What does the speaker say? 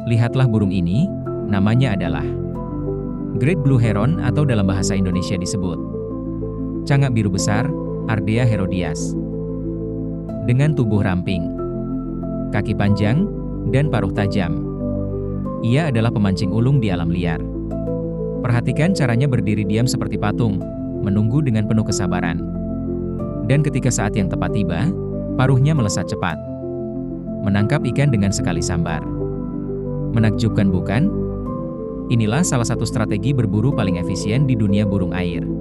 Lihatlah burung ini, namanya adalah Great Blue Heron atau dalam bahasa Indonesia disebut cangak biru besar, Ardea herodias. Dengan tubuh ramping, kaki panjang, dan paruh tajam. Ia adalah pemancing ulung di alam liar. Perhatikan caranya berdiri diam seperti patung, menunggu dengan penuh kesabaran. Dan ketika saat yang tepat tiba, paruhnya melesat cepat. Menangkap ikan dengan sekali sambar. Menakjubkan bukan? Inilah salah satu strategi berburu paling efisien di dunia burung air.